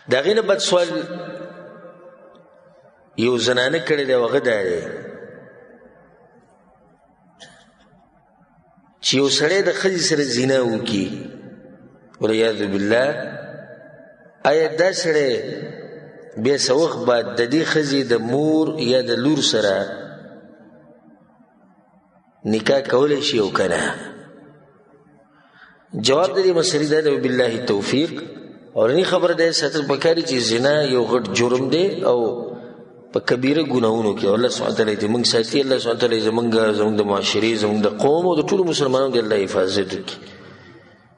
د هغې نه بد سوال یو زنانه کړی دی او هغه دا دی چې یو سړی د ښځې سره زنا وکړي والعیاذ بالله، آیا دا سړی بیا څه وخت بعد د دې ښځې د مور یا د لور سره نکاح کولی شي او که نه؟ جواب د دې مسلې دا دی وبالله التوفیق. اولنی خبره دا ساتل پکار چې زنا یو غټ جرم دی او په کبیره ګناهونو کې الله سبحانه تعالی دې موږ ساتي. الله سبحانه تعالی زموږ د معاشرې، زموږ د قوم او د ټولو مسلمانانو د الله حفاظت وکړي.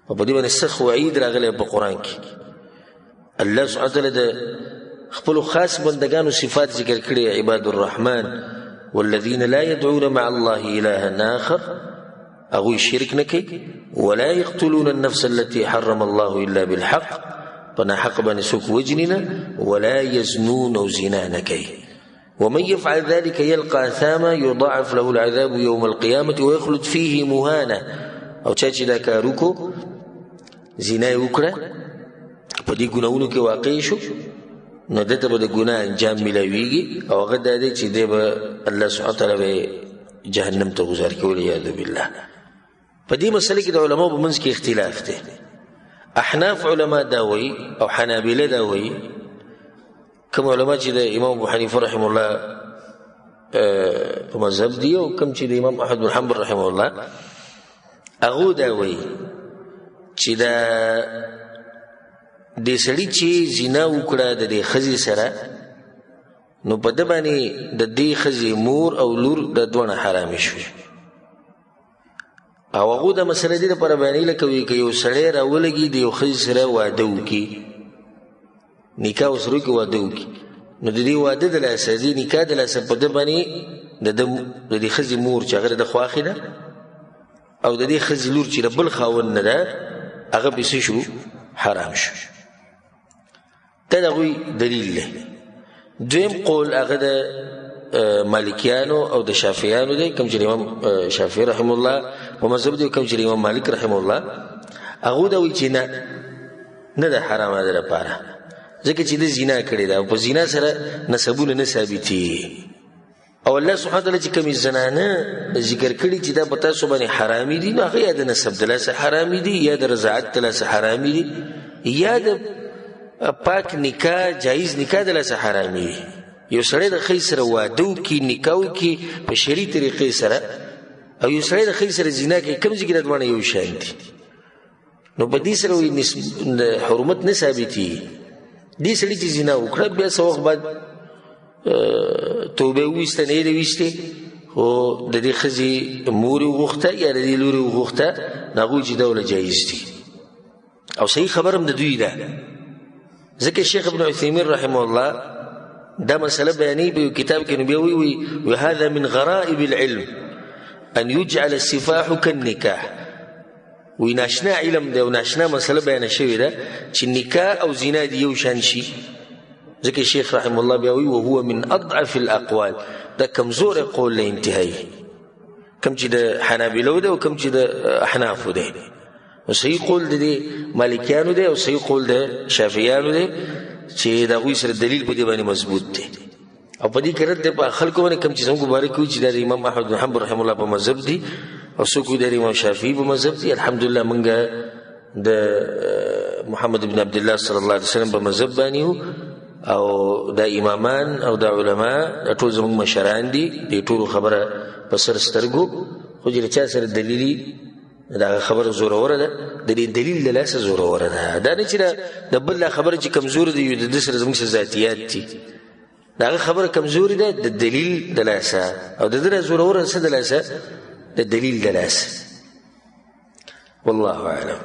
او په دې باندې سخت وعید راغلی په قرآن کې. الله سبحانه تعالی د خپلو خاص بندګانو صفات ذکر کړي، عباد الرحمن والذین لا يدعون مع الله إلها آخر، هغوی شرک نه کوي، ولا يقتلون النفس التي حرم الله إلا بالحق، په ناحق باندې څوک وجني نه، ولا يزنون، او زنا نه کوي. ومن يفعل ذلك يلقى أثاما يضاعف له العذاب يوم القيامة ويخلد فيه مهانا. او چا چې دا کار وکړو، زنا یې وکړه، په دې ګناهونو کې واقع شو، نو دته به د ګناه انجام ملاویږي او هغه دا دی چې دی به الله سبحانه وتعالی به جهنم ته گذار کړي والعیاذ بالله. په دې مسله کې د علماو په منځ کې اختلاف دی. احناف علما دا وایي او حنابله دا وایي، کوم علما چې د امام ابو حنیفه رحمه الله په مذهب دی او کوم چې د امام احمد بن حنبل رحمه الله، هغه دا وایي چې دا د سړي چې زنا وکړه د دې ښځې سره، نو په ده باندې د دې ښځې مور او لور د دواړه حرامې شوې. او هغو دا مسله دې دپاره بیانوي لکه وایي که یو سړی راولګي د یو ښځې سره واده وکړي، نکاح ورسره وکړي، واده وکړي، نو د دې واده د لاسه، د دې نکاح د لاسه په ده باندې د دې ښځې مور چې هغه د خوښې ده او د دې ښځې لور چې د بل خاوند نه ده، هغه پې څه شو؟ حرام شو. دا د هغوی دلیل دی. دویم قول هغه د مالکیانو او د شافعیانو دی، کوم چې امام شافعي رحمه الله په مذهب دی، کوم چې امام مالک رحمه الله هغو دا وایي چې نه ده حرامه ده لپاره، ځکه چې ده زنا کړې ده او په زنا سره نسبونه نه ثابتېږي. او الله سبحانه وتعالی چې کومې زنانه ذکر کړي چې دا په تاسو باندې حرامي دي، نو هغه یا د نسب د لاسه حرامي دي، یا د رضاعت د لاسه حرامي دي، یا د پاک نکاح جایز نکاح د لاسه حرامي دي. یو سړی د ښځې سره واده وکړي، نکاح وکړي په شرعي طریقې سره، او یو سړی د ښځې سره زنا کوي، کوم ځای کې دا دواړه یو شان دي، نو په دې سره حرمت نه ثابتېږي. دې سړي چې زنا وکړه، بیا څه وخت بعد توبه وویسته، نه یې ده ویستې، خو د دې ښځې مور یې وغوښته یا د دې لور یې وغوښته، نو هغوی چې دا وله جایز دي. او صحیح خبر هم د دوی ده، ځکه شیخ ابن عثیمین رحمه الله دا مسله بیانوي په یو کتاب کې، نو بیا وایي وهذا من غرائب العلم ان يجعل السفاح كالنکاح. وی ناشنا علم دی او ناشنا مسله بیانه شوې ده چې نکاح او زنا دي یو شان شي. ځکه شیخ رحمه الله بیا وایي وهو من اضعف الاقوال، دا کمزور قول له انتهایی، کم چې د حنابلو ده او کم چې د احنافو ده. او صحیح قول د مالکیانو دی او صحیح قول د شافعیانو دی چې د هغوی سره دلیل په دې باندې مضبوط دی. او په دې کې رد دی په خلکو باندې کوم چې زموږ مبارک وي چې دا د امام احمد بن حنبل رحمه الله په مذهب دي، او څوک وي د امام شافعي په مذهب دي. الحمدلله موږ د محمد بن عبدالله صلی الله علیه وسلم په مذهب باندې یو، او دا امامان او دا علما دا ټول زموږ مشران دي. دې ټولو خبره په سر سترګو، خو چې چا سره دلیلي دا خبره زوروره ده، د دې دلیل له لاسه زوروره ده. دا نه چې د بل خبره چې کمزوري دي، د ده سره زموږ ذاتیات دي، دا خبره کمزوري ده د دلیل د لاسه، او د ده زوروره څه د لاسه؟ د دلیل د لاسه. والله اعلم.